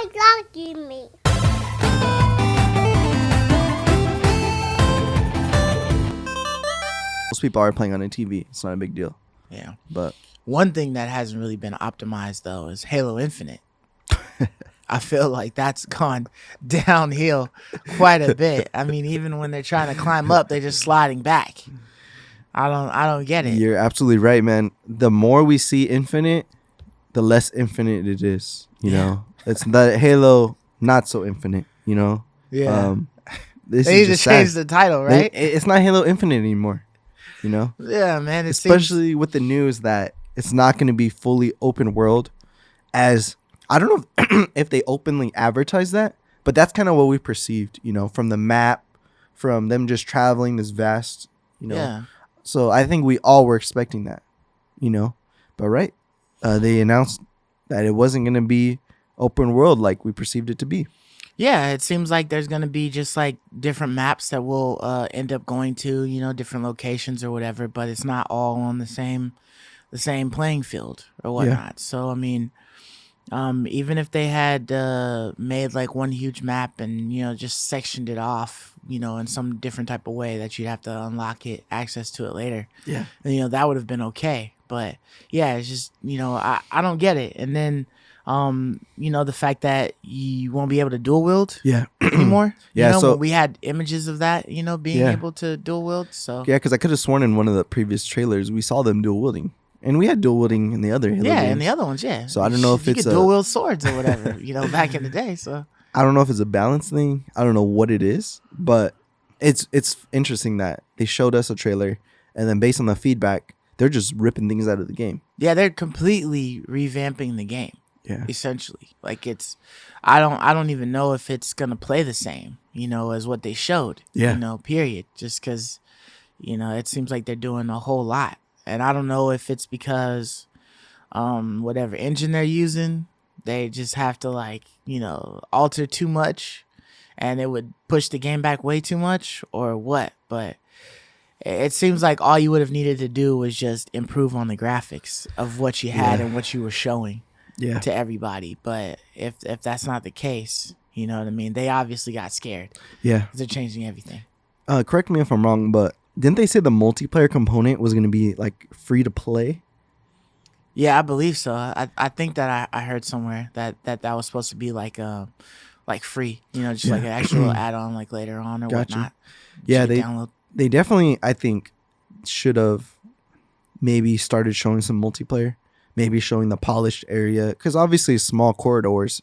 I love Jimmy. Most people are playing on a TV. It's not a big deal. Yeah. But One thing that hasn't really been optimized though is Halo Infinite. I feel like that's gone downhill quite a bit. I mean, even when they're trying to climb up, they're just sliding back. I don't get it. you're absolutely right, man. The more we see Infinite, the less infinite it is. You know, it's the Halo not so infinite. You know, Yeah. this They need is to just change sad. the title, right? It's not Halo Infinite anymore. You know, Yeah, man. It especially with the news that it's not going to be fully open world. As I don't know if they openly advertise that, but that's kind of what we perceived. You know, from the map, from them just traveling this vast. You know, Yeah. so I think we all were expecting that. You know, but right, they announced that it wasn't going to be open world like we perceived it to be. Yeah, it seems like there's gonna be just like different maps that we'll end up going to, different locations or whatever, but it's not all on the same playing field or whatnot. So I mean, even if they had made like one huge map and just sectioned it off, in some different type of way that you'd have to unlock it, access to it later, Yeah. and, that would have been okay. But yeah, it's just I don't get it. And then the fact that you won't be able to dual wield Yeah. anymore. Yeah, so- when we had images of that, being Yeah. able to dual wield. So Yeah, because I could have sworn in one of the previous trailers we saw them dual wielding, and we had dual wielding in the other Halo yeah, games. and the other ones, yeah. So I don't know if you it's could a- dual wield swords or whatever, back in the day. So I don't know if it's a balance thing. I don't know what it is, but it's interesting that they showed us a trailer, and then based on the feedback, they're just ripping things out of the game. yeah, they're completely revamping the game. Yeah. Essentially, like I don't even know if it's gonna play the same, as what they showed. Yeah. Period. Just because, it seems like they're doing a whole lot, and I don't know if it's because, whatever engine they're using, they just have to alter too much, and it would push the game back way too much, or what. But it seems like all you would have needed to do was just improve on the graphics of what you had Yeah. and what you were showing Yeah. to everybody. But if that's not the case, you know what I mean? They obviously got scared Yeah. 'cause they're changing everything. Correct me if I'm wrong, but didn't they say the multiplayer component was going to be like free to play? Yeah, I believe so. I think that I heard somewhere that was supposed to be like free, just like an extra little add-on like later on or Gotcha. whatnot. Yeah, You could they download. they definitely, I think, should have maybe started showing some multiplayer, maybe showing the polished area, because obviously small corridors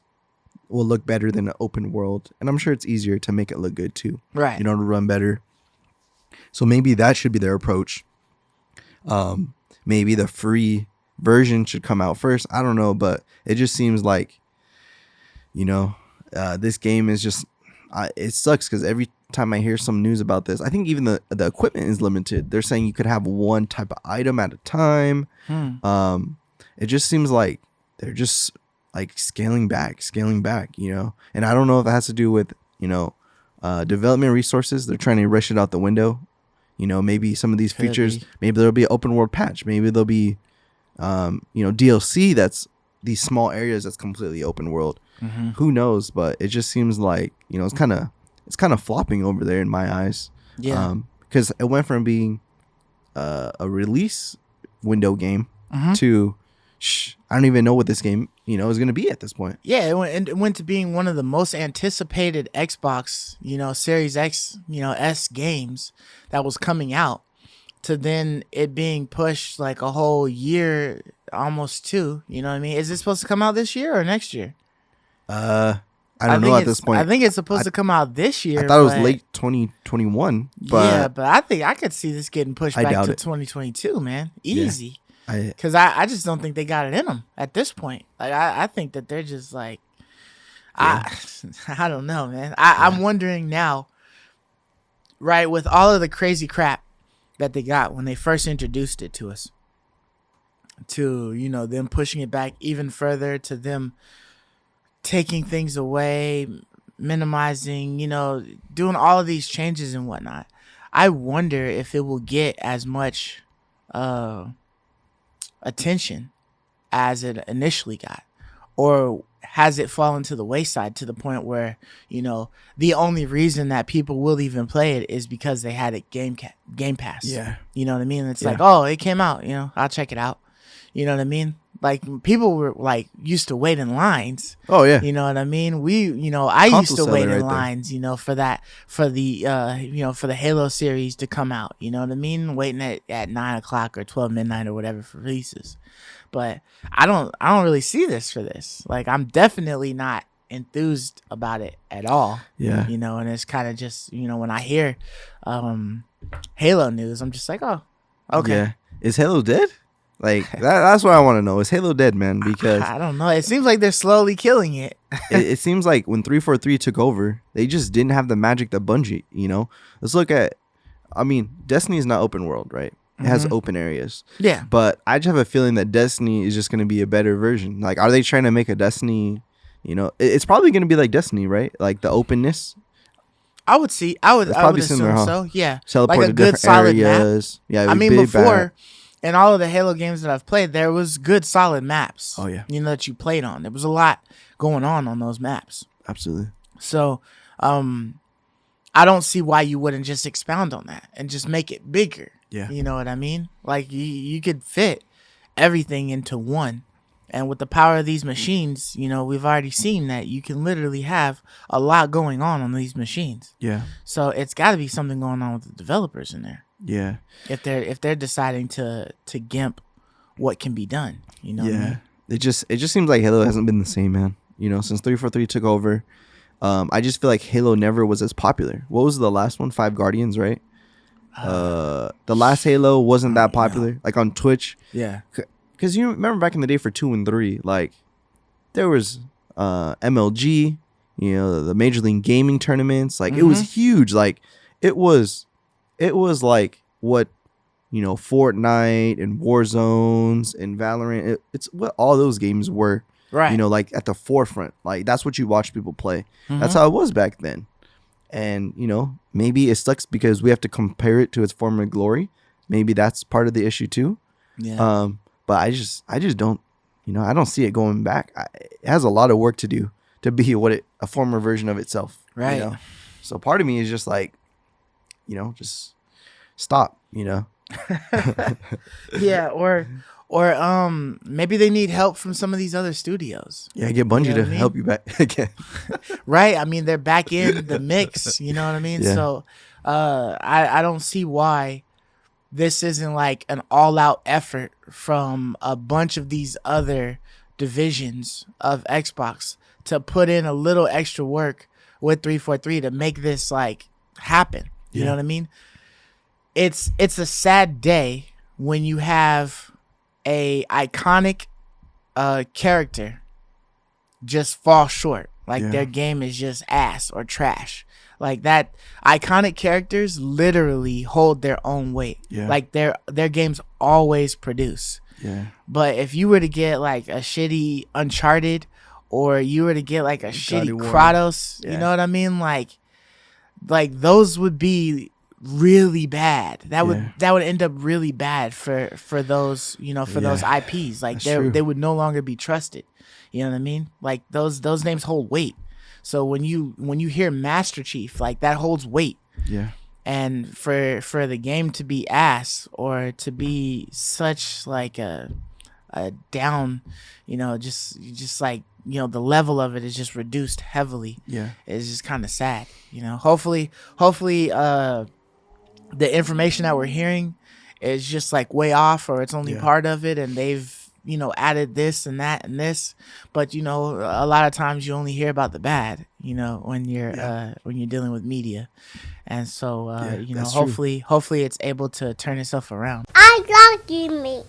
will look better than an open world, and I'm sure it's easier to make it look good too. Right. To run better. So maybe that should be their approach. Maybe the free version should come out first. I don't know, but it just seems like, this game is just, it sucks because every time I hear some news about this, I think even the equipment is limited. They're saying you could have one type of item at a time. It just seems like they're just like scaling back, and I don't know if it has to do with, development resources. They're trying to rush it out the window. Maybe some of these Could features, be. maybe there'll be an open world patch. Maybe there'll be, DLC that's these small areas that's completely open world. Mm-hmm. Who knows? But it just seems like, it's kind of flopping over there in my eyes. Yeah. Because it went from being a release window game Mhm. to, I don't even know what this game, is going to be at this point. Yeah, it went to being one of the most anticipated Xbox, Series X, S games that was coming out, to then it being pushed like a whole year, almost two. You know what I mean? Is it supposed to come out this year or next year? I don't know think at this point. I think it's supposed to come out this year. I thought it was but- late 2021, but yeah, but I think I could see this getting pushed I back doubt to it. 2022, man. Easy. I Because I just don't think they got it in them at this point. Like, I think that they're just like, I don't know, man. I'm wondering now, right, with all of the crazy crap that they got when they first introduced it to us, to, them pushing it back even further, to them taking things away, minimizing, doing all of these changes and whatnot. I wonder if it will get as much attention as it initially got, or has it fallen to the wayside to the point where, the only reason that people will even play it is because they had it Game Pass. Yeah. You know what I mean? It's Yeah. like, oh, it came out, I'll check it out. You know what I mean? Like, people were like used to wait in lines. Oh yeah. You know what I mean? I used to Console wait seller in right there. lines, for the Halo series to come out. You know what I mean? Waiting at 9 o'clock or 12 midnight or whatever for releases. But I don't really see this for this. Like, I'm definitely not enthused about it at all. Yeah. And it's kind of just, when I hear Halo news, I'm just like, oh, okay. Yeah. Is Halo dead? Like that's what I want to know. Is Halo dead, man? Because I don't know. It seems like they're slowly killing it. it seems like when 343 took over, they just didn't have the magic that Bungie, Let's look at, Destiny is not open world, right? It has open areas. Yeah. But I just have a feeling that Destiny is just going to be a better version. Like, are they trying to make a Destiny, it's probably going to be like Destiny, right? Like the openness. I would probably assume similar, huh? so. Yeah. Teleport like a to good different solid map. areas. Yeah. Before, in all of the Halo games that I've played, there was good solid maps. Oh, yeah. That you played on. There was a lot going on those maps. Absolutely. So, I don't see why you wouldn't just expound on that and just make it bigger. Yeah. You know what I mean? Like, you could fit everything into one. And with the power of these machines, we've already seen that you can literally have a lot going on these machines. Yeah. So it's got to be something going on with the developers in there. Yeah. If they're deciding to gimp what can be done, What I mean? It just seems like Halo hasn't been the same, man. Since 343 took over, I just feel like Halo never was as popular. What was the last one? Five Guardians, right? The last Halo wasn't that popular, like on Twitch. Yeah. Because you remember back in the day for 2 and 3, like there was MLG, the Major League Gaming tournaments. Like it was huge. Like it was like what Fortnite and Warzones and Valorant. It's what all those games were. Right. Like at the forefront. Like that's what you watch people play. That's how it was back then. And maybe it sucks because we have to compare it to its former glory. Maybe that's part of the issue too. Yeah. But I just don't, I don't see it going back. It has a lot of work to do to be a former version of itself. Right. So part of me is just like, just stop, Yeah. Or maybe they need help from some of these other studios. Yeah, get Bungie to help you back again. Right. They're back in the mix. You know what I mean? Yeah. So I don't see why this isn't like an all-out effort from a bunch of these other divisions of Xbox to put in a little extra work with 343 to make this like happen. You know what I mean? It's a sad day when you have a iconic character just fall short. Like their game is just ass or trash. Like that, iconic characters literally hold their own weight. Yeah. Like their games always produce. Yeah. But if you were to get like a shitty Uncharted, or you were to get like a shitty War. Kratos, you know what I mean? Like those would be really bad. That would end up really bad for those, for those IPs. Like they would no longer be trusted. You know what I mean? Like those names hold weight. So when you hear Master Chief, like that holds weight. Yeah. And for the game to be ass, or to be such like a down, just like, the level of it is just reduced heavily. Yeah. It's just kind of sad. Hopefully the information that we're hearing is just like way off, or it's only part of it, and they've added this and that and this. But a lot of times you only hear about the bad, when you're dealing with media. And so hopefully it's able to turn itself around. I love you, me.